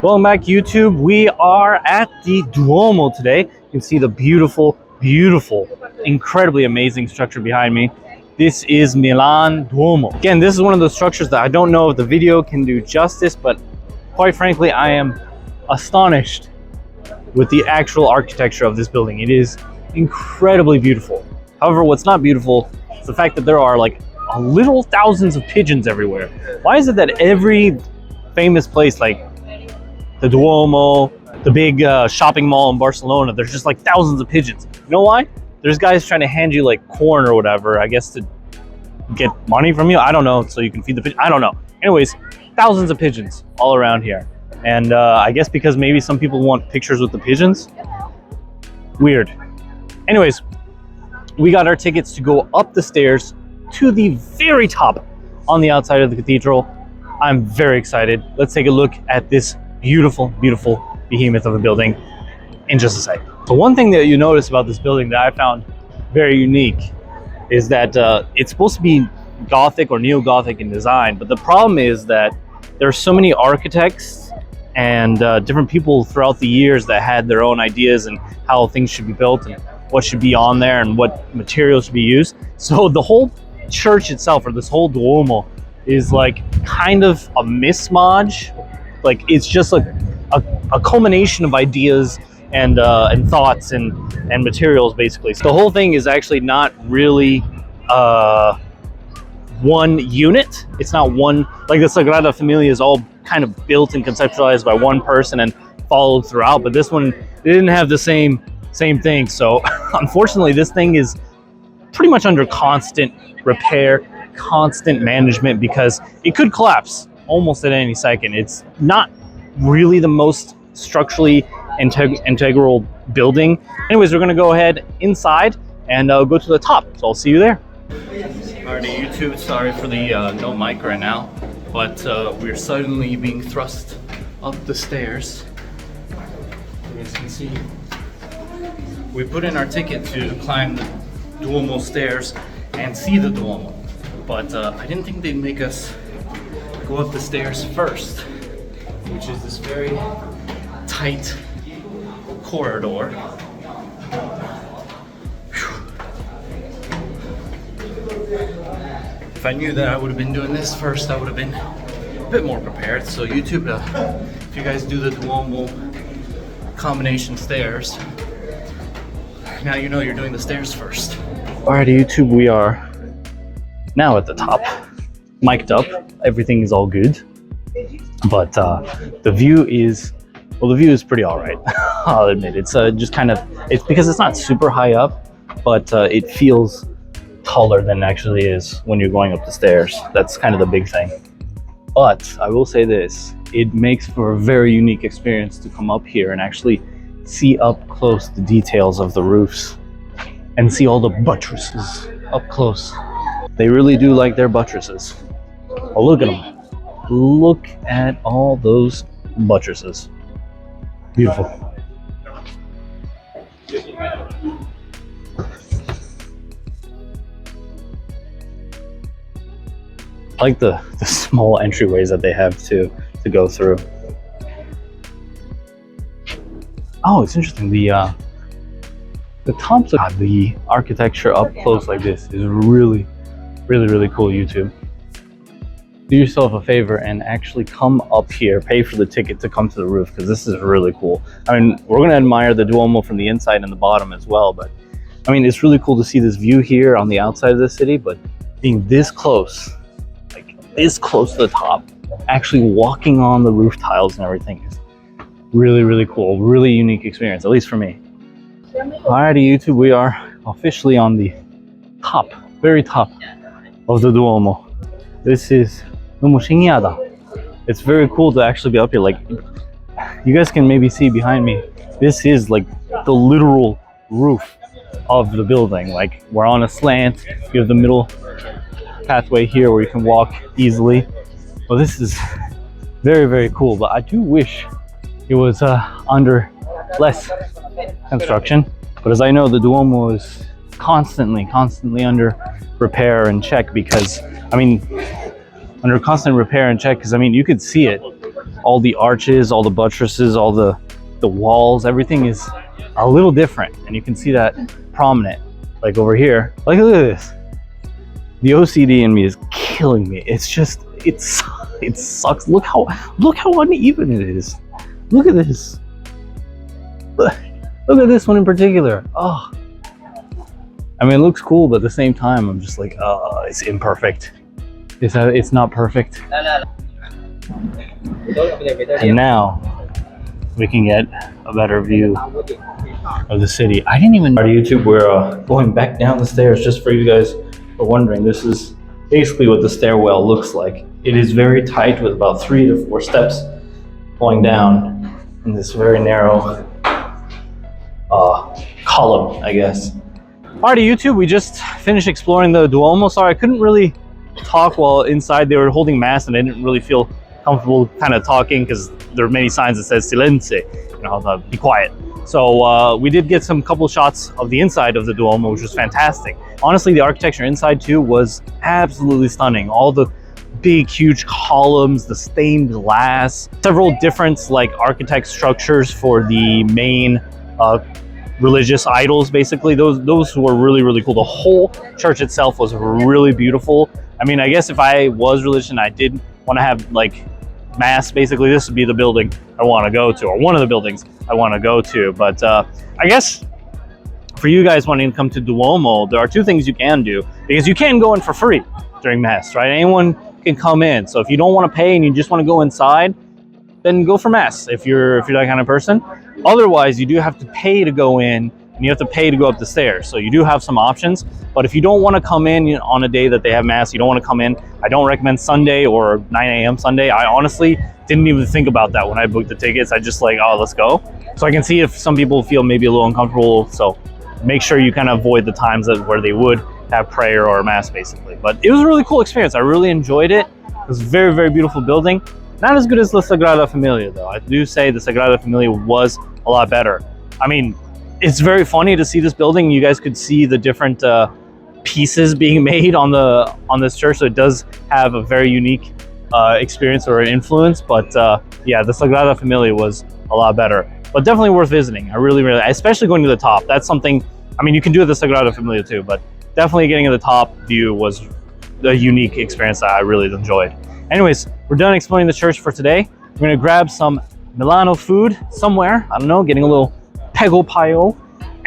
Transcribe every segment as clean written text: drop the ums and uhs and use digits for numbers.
Welcome back, YouTube. We are at the Duomo today. You can see the beautiful, incredibly amazing structure behind me. This is Milan Duomo. Again, this is one of those structures that I don't know if the video can do justice, but quite frankly, I am astonished with the actual architecture of this building. It is incredibly beautiful. However, what's not beautiful is the fact that there are like a little thousands of pigeons everywhere. Why is it that every famous place like the Duomo, the big shopping mall in Barcelona, there's just like thousands of pigeons? You know why? There's guys trying to hand you like corn or whatever, I guess to get money from you. I don't know, so you can feed the pigeons. I don't know. Anyways, thousands of pigeons all around here. And I guess because maybe some people want pictures with the pigeons. Weird. Anyways, we got our tickets to go up the stairs to the very top on the outside of the cathedral. I'm very excited. Let's take a look at this beautiful behemoth of a building in just a sec. So one thing that you notice about this building that I found very unique is that it's supposed to be Gothic or neo-Gothic in design, but the problem is that there are so many architects and different people throughout the years that had their own ideas and how things should be built and what should be on there and what materials should be used. So the whole church itself, or this whole Duomo, is like kind of a mismatch. Like it's just like a culmination of ideas and thoughts and materials, basically. So the whole thing is actually not really one unit. It's not one, like the Sagrada Familia is all kind of built and conceptualized by one person and followed throughout, but this one didn't have the same thing. So unfortunately, this thing is pretty much under constant repair, constant management, because it could collapse almost at any second. It's not really the most structurally integral building. Anyways, we're gonna go ahead inside and go to the top. So I'll see you there. Alrighty, YouTube, sorry for the no mic right now, but we're suddenly being thrust up the stairs. As you can see, we put in our ticket to climb the Duomo stairs and see the Duomo, but I didn't think they'd make us go up the stairs first, which is this very tight corridor. If I knew that I would have been doing this first, I would have been a bit more prepared. So YouTube, if you guys do the Duomo combination stairs, now you know you're doing the stairs first. Alrighty, YouTube, we are now at the top, mic'd up. Everything is all good, but the view is, well, the view is pretty all right. I'll admit it's just kind of, it's because it's not super high up, but it feels taller than it actually is when you're going up the stairs. That's kind of the big thing. But I will say this, it makes for a very unique experience to come up here and actually see up close the details of the roofs and see all the buttresses up close. They really do like their buttresses. Oh, look at them. Look at all those buttresses. Beautiful. I like the small entryways that they have to go through. Oh, it's interesting. The tops of the architecture up close like this is really cool, YouTube. Do yourself a favor and actually come up here, pay for the ticket to come to the roof, because this is really cool. I mean, we're going to admire the Duomo from the inside and the bottom as well, but I mean, it's really cool to see this view here on the outside of the city, but being this close, like this close to the top, actually walking on the roof tiles and everything is really cool. Really unique experience, at least for me. Alrighty, YouTube, we are officially on the top, very top of the Duomo. This is It's very cool to actually be up here. Like, you guys can maybe see behind me, this is like the literal roof of the building. Like, we're on a slant, you have the middle pathway here where you can walk easily. Well, this is very cool, but I do wish it was under less construction. But as I know, the Duomo is constantly under repair and check, because I mean, under constant repair and check, because I mean, you could see it all the arches, all the buttresses, all the walls, everything is a little different, and you can see that prominent. Like over here, like look at this. The OCD in me is killing me. It's just, it sucks. Look how uneven it is. Look at this. Look at this one in particular. Oh, I mean, it looks cool, but at the same time, I'm just like, it's imperfect. It's not perfect. And now we can get a better view of the city. I didn't even. Our YouTube, we're going back down the stairs. Just for you guys who are wondering, this is basically what the stairwell looks like. It is very tight with about 3 to 4 steps going down in this very narrow column, I guess. Alrighty, YouTube, we just finished exploring the Duomo. Sorry, I couldn't really talk while inside. They were holding mass, and I didn't really feel comfortable kind of talking because there are many signs that says silence, you know, be quiet. So we did get some couple shots of the inside of the Duomo, which was fantastic. Honestly, the architecture inside too was absolutely stunning. All the big, huge columns, the stained glass, several different like architect structures for the main religious idols, basically. Those were really, really cool. The whole church itself was really beautiful. I mean, I guess if I was religious and I did want to have like mass, basically this would be the building I want to go to, or one of the buildings I want to go to. But I guess for you guys wanting to come to Duomo, there are 2 things you can do, because you can go in for free during mass, right? Anyone can come in. So if you don't want to pay and you just want to go inside, then go for mass if you're that kind of person. Otherwise, you do have to pay to go in, and you have to pay to go up the stairs. So you do have some options. But if you don't want to come in on a day that they have mass, you don't want to come in, I don't recommend Sunday or 9 a.m. Sunday. I honestly didn't even think about that when I booked the tickets. I just like, oh, let's go. So I can see if some people feel maybe a little uncomfortable. So make sure you kind of avoid the times where they would have prayer or mass, basically. But it was a really cool experience. I really enjoyed it. It was a very, very beautiful building. Not as good as the Sagrada Familia, though. I do say the Sagrada Familia was a lot better. I mean, it's very funny to see this building. You guys could see the different pieces being made on this church, so it does have a very unique experience or an influence. But yeah, the Sagrada Familia was a lot better. But definitely worth visiting. I really, especially going to the top. That's something. I mean, you can do the Sagrada Familia too, but definitely getting to the top view was a unique experience that I really enjoyed. Anyways, we're done exploring the church for today. We're gonna grab some Milano food somewhere. I don't know, getting a little pego paio.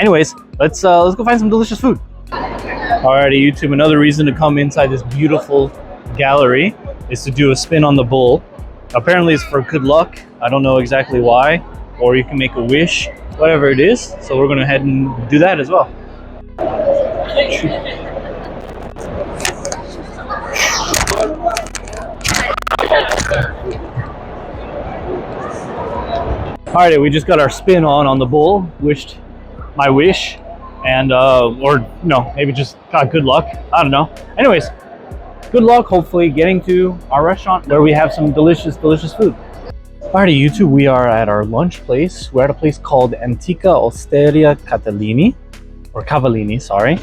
Anyways, let's go find some delicious food. Alrighty, YouTube, another reason to come inside this beautiful gallery is to do a spin on the bull. Apparently it's for good luck. I don't know exactly why, or you can make a wish, whatever it is. So we're gonna head and do that as well. Alright, we just got our spin on the bull, wished my wish, and or no, maybe just got good luck. I don't know. Anyways, good luck hopefully getting to our restaurant where we have some delicious food. Alrighty, YouTube, we are at our lunch place. We're at a place called Antica Osteria Cavallini, sorry.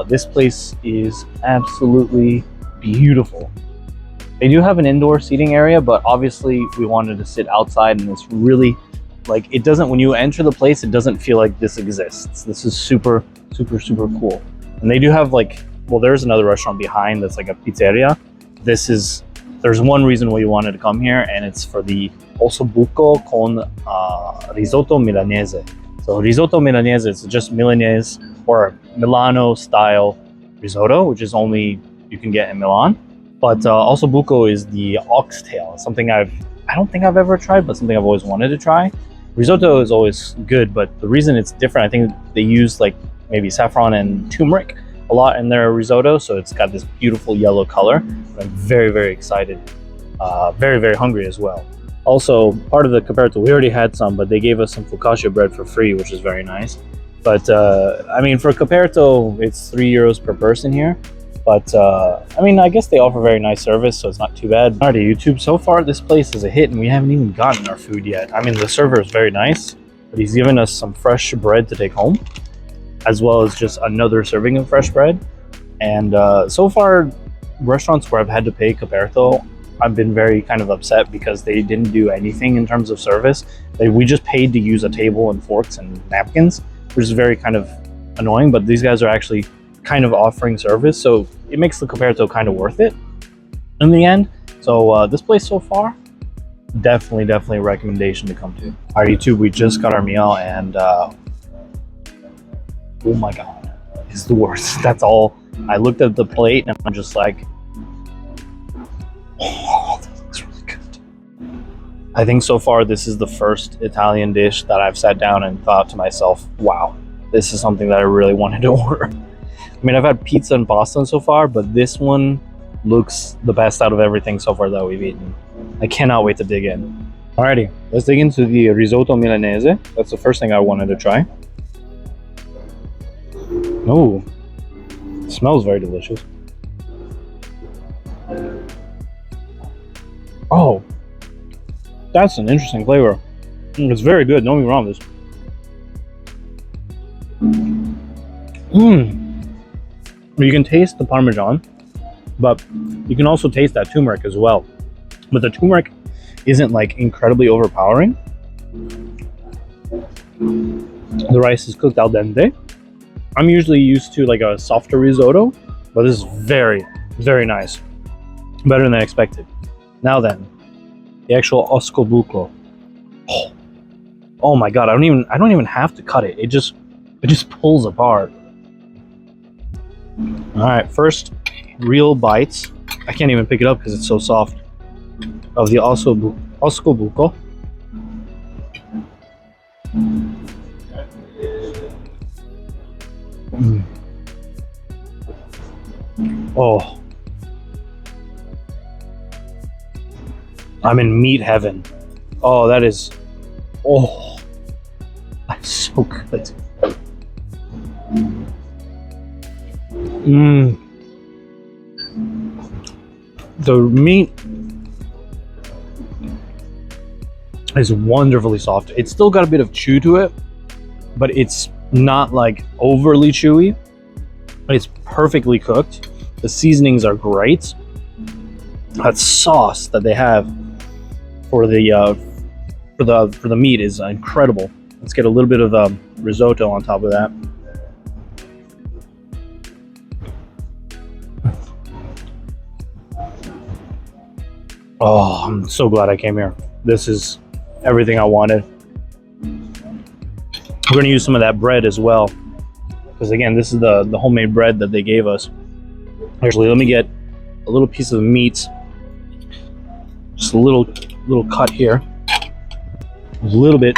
This place is absolutely beautiful. They do have an indoor seating area, but obviously we wanted to sit outside, and it's really like, it doesn't, when you enter the place, it doesn't feel like this exists. This is super cool. And they do have like, well, there's another restaurant behind that's like a pizzeria. There's one reason why you wanted to come here, and it's for the ossobuco con risotto milanese. So risotto milanese, it's just Milanese or Milano style risotto, which is only you can get in Milan. But ossobuco is the oxtail. It's something I don't think I've ever tried, but something I've always wanted to try. Risotto is always good, but the reason it's different, I think they use like maybe saffron and turmeric a lot in their risotto, so it's got this beautiful yellow color. I'm very excited, very hungry as well. Also, part of the caperto, we already had some, but they gave us some focaccia bread for free, which is very nice. But I mean, for caperto, it's €3 per person here. But I mean, I guess they offer very nice service, so it's not too bad. Alrighty, YouTube, so far this place is a hit, and we haven't even gotten our food yet. I mean, the server is very nice, but he's given us some fresh bread to take home, as well as just another serving of fresh bread. And so far, restaurants where I've had to pay caperto, I've been very kind of upset because they didn't do anything in terms of service. We just paid to use a table and forks and napkins, which is very kind of annoying, but these guys are actually kind of offering service, so it makes the Coperto kind of worth it in the end. So this place so far, definitely a recommendation to come to. All right, YouTube, we just got our meal, and oh my god, it's the worst. That's all. I looked at the plate and I'm just like, oh, that looks really good. I think so far this is the first Italian dish that I've sat down and thought to myself, wow, this is something that I really wanted to order. I mean, I've had pizza and pasta so far, but this one looks the best out of everything so far that we've eaten. I cannot wait to dig in. Alrighty, let's dig into the risotto milanese. That's the first thing I wanted to try. Oh, it smells very delicious. Oh, that's an interesting flavor. It's very good, don't get me wrong. This. You can taste the Parmesan, but you can also taste that turmeric as well. But the turmeric isn't like incredibly overpowering. The rice is cooked al dente. I'm usually used to like a softer risotto, but this is very nice. Better than I expected. Now then, the actual ossobuco. Oh my god, I don't even have to cut it. It just pulls apart. All right, first real bites. I can't even pick it up because it's so soft. Of the ossobuco. Oh, I'm in meat heaven. Oh, that is, oh, that's so good. The meat is wonderfully soft. It's still got a bit of chew to it, but it's not like overly chewy. It's perfectly cooked. The seasonings are great. That sauce that they have for the meat is incredible. Let's get a little bit of risotto on top of that. Oh, I'm so glad I came here. This is everything I wanted. We're going to use some of that bread as well, because again, this is the homemade bread that they gave us. Actually, let me get a little piece of meat, just a little cut here, a little bit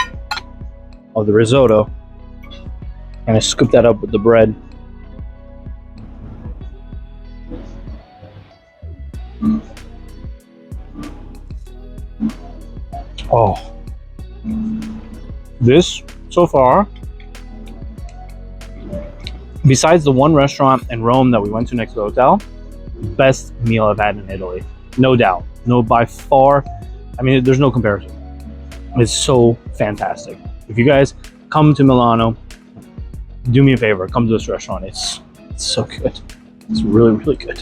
of the risotto, and I scoop that up with the bread. Oh, this so far, besides the one restaurant in Rome that we went to next to the hotel, best meal I've had in Italy, no doubt. No, by far. I mean, there's no comparison. It's so fantastic. If you guys come to Milano, do me a favor, come to this restaurant. It's so good. It's really good.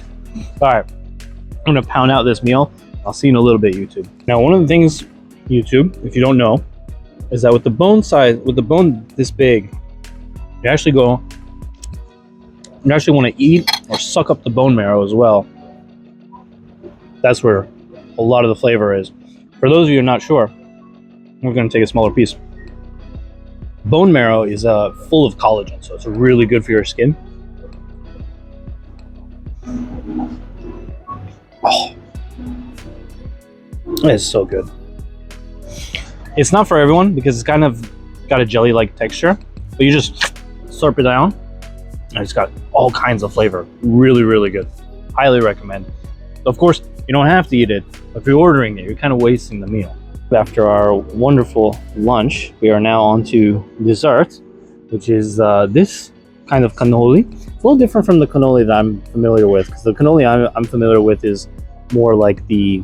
All right, I'm gonna pound out this meal. I'll see you in a little bit, YouTube. Now, one of the things, YouTube, if you don't know, is that with the bone this big, you actually want to eat or suck up the bone marrow as well. That's where a lot of the flavor is. For those of you who are not sure, we're going to take a smaller piece. Bone marrow is full of collagen, so it's really good for your skin. Oh, it's so good. It's not for everyone because it's kind of got a jelly-like texture, but you just slurp it down and it's got all kinds of flavor. Really good. Highly recommend. Of course, you don't have to eat it, but if you're ordering it, you're kind of wasting the meal. After our wonderful lunch, we are now on to dessert, which is this kind of cannoli. It's a little different from the cannoli that I'm familiar with, because the cannoli I'm familiar with is more like the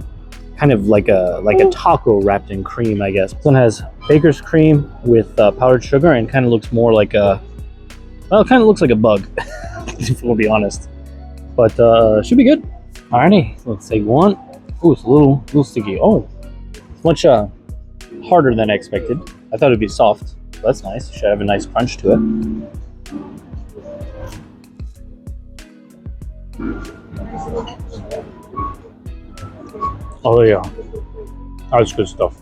kind of like a taco wrapped in cream, I guess. This one has baker's cream with powdered sugar and kind of looks more like a, well, it kind of looks like a bug, if we'll be honest. But should be good. Alrighty, let's take one. Ooh, it's a little sticky. Oh, it's much harder than I expected. I thought it'd be soft. That's nice. Should have a nice crunch to it. Oh yeah, that's good stuff.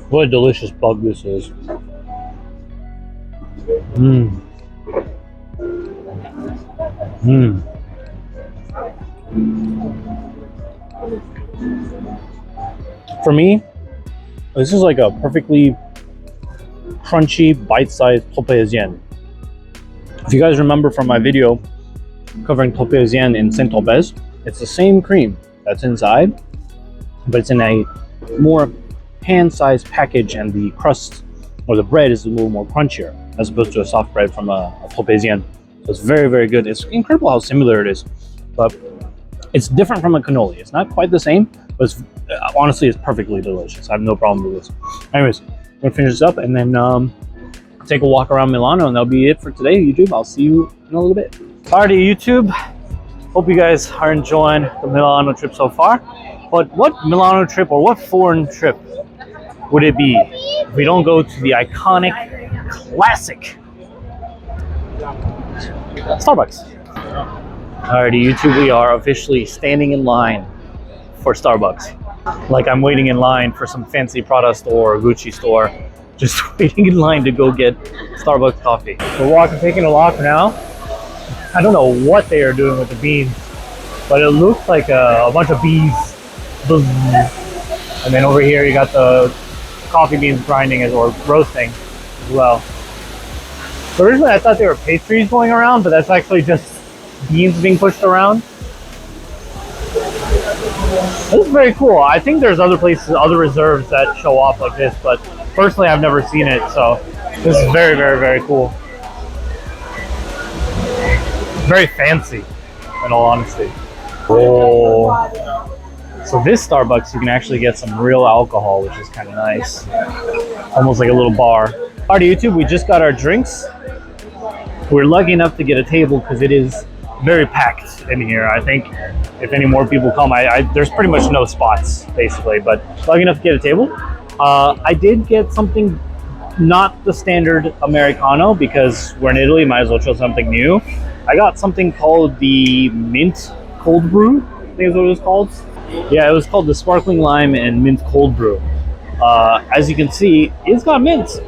What a delicious bug this is. For me, this is like a perfectly crunchy, bite-sized topézienne. If you guys remember from my video covering topézienne in Saint-Tropez, it's the same cream that's inside, but it's in a more hand-sized package, and the crust or the bread is a little more crunchier as opposed to a soft bread from a topézienne. So it's very, very good. It's incredible how similar it is, but it's different from a cannoli. It's not quite the same, but it's, honestly, it's perfectly delicious. I have no problem with this. Anyways, I'm gonna finish this up and then take a walk around Milano, and that'll be it for today, YouTube. I'll see you in a little bit. Alrighty, YouTube. Hope you guys are enjoying the Milano trip so far. But what Milano trip or what foreign trip would it be if we don't go to the iconic, classic Starbucks? Alrighty, YouTube, we are officially standing in line for Starbucks. Like I'm waiting in line for some fancy Prada store or Gucci store. Just waiting in line to go get Starbucks coffee. We're taking a walk now. I don't know what they are doing with the beans, but it looks like a bunch of bees. And then over here you got the coffee beans grinding or roasting as well. So originally I thought they were pastries going around, but that's actually just beans being pushed around. This is very cool. I think there's other places, other reserves that show off like this, but personally I've never seen it, so this is very, very, very cool. Very fancy, in all honesty. Oh. So this Starbucks, you can actually get some real alcohol, which is kind of nice. Almost like a little bar. Alright, YouTube, we just got our drinks. We're lucky enough to get a table because it is very packed in here. I think if any more people come, there's pretty much no spots, basically, but lucky enough to get a table. I did get something, not the standard Americano, because we're in Italy, might as well try something new. I got something called the mint cold brew, I think is what it was called. Yeah, it was called the sparkling lime and mint cold brew. As you can see, it's got mint.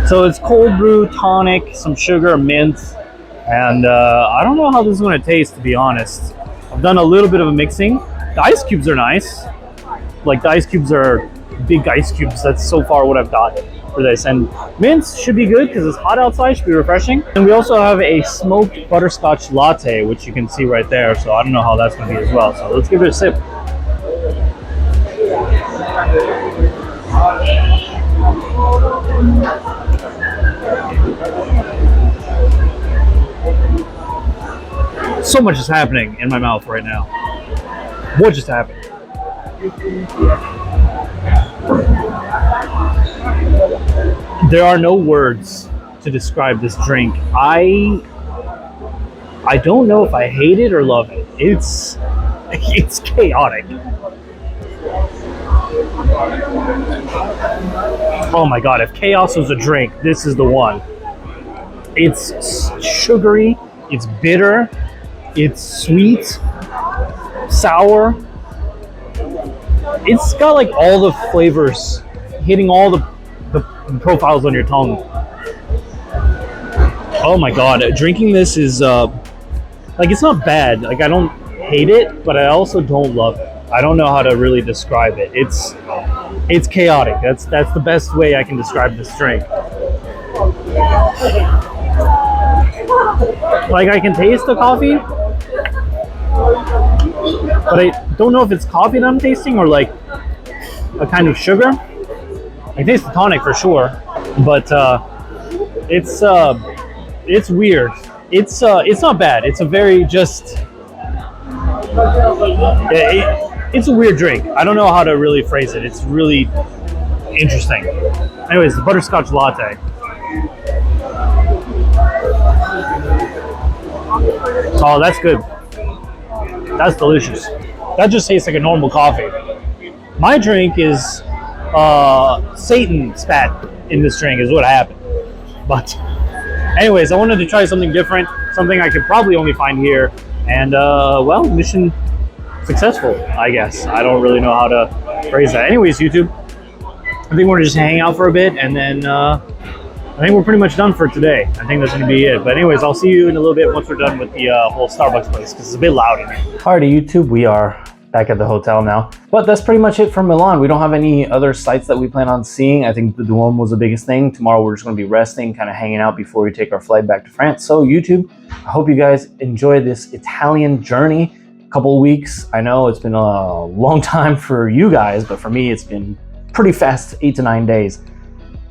So it's cold brew, tonic, some sugar, mint, and I don't know how this is going to taste, to be honest. I've done a little bit of a mixing. The ice cubes are nice. Like the ice cubes are big ice cubes. That's so far what I've got for this. And mints should be good because it's hot outside, should be refreshing. And we also have a smoked butterscotch latte, which you can see right there. So I don't know how that's going to be as well. So let's give it a sip. So much is happening in my mouth right now. What just happened? There are no words to describe this drink. I don't know if I hate it or love it. It's chaotic. Oh my god, if chaos was a drink, this is the one. It's sugary, it's bitter, it's sweet, sour. It's got like all the flavors hitting all the profiles on your tongue. Oh my god, drinking this is like, it's not bad. Like, I don't hate it, but I also don't love it. I don't know how to really describe it. It's chaotic. That's the best way I can describe this drink. Like, I can taste the coffee, but I don't know if it's coffee that I'm tasting or like a kind of sugar. I taste the tonic for sure, but it's weird. It's not bad. It's a very just. It's a weird drink. I don't know how to really phrase it. It's really interesting. Anyways, the butterscotch latte. Oh, that's good. That's delicious. That just tastes like a normal coffee. My drink is Satan spat in this drink is what happened. But anyways, I wanted to try something different, something I could probably only find here. And well, mission successful, I guess. I don't really know how to phrase that. Anyways, YouTube, I think we're gonna just hang out for a bit, and then I think we're pretty much done for today. I think that's going to be it. But anyways, I'll see you in a little bit once we're done with the whole Starbucks place, because it's a bit loud in here. Alrighty, YouTube, we are back at the hotel now. But that's pretty much it for Milan. We don't have any other sites that we plan on seeing. I think the Duomo was the biggest thing. Tomorrow we're just going to be resting, kind of hanging out before we take our flight back to France. So YouTube, I hope you guys enjoy this Italian journey. A couple of weeks. I know it's been a long time for you guys, but for me it's been pretty fast, 8 to 9 days.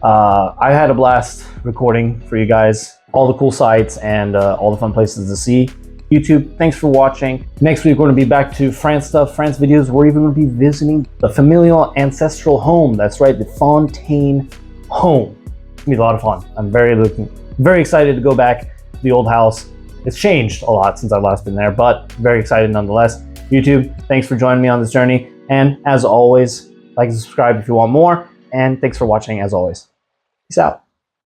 I had a blast recording for you guys, all the cool sites and all the fun places to see. YouTube, thanks for watching. Next week, we're going to be back to France stuff, France videos. We're even going to be visiting the familial ancestral home. That's right, the Fontaine home. It's going to be a lot of fun. I'm very excited to go back to the old house. It's changed a lot since I've last been there, but very excited nonetheless. YouTube, thanks for joining me on this journey. And as always, like and subscribe if you want more. And thanks for watching as always. Peace out.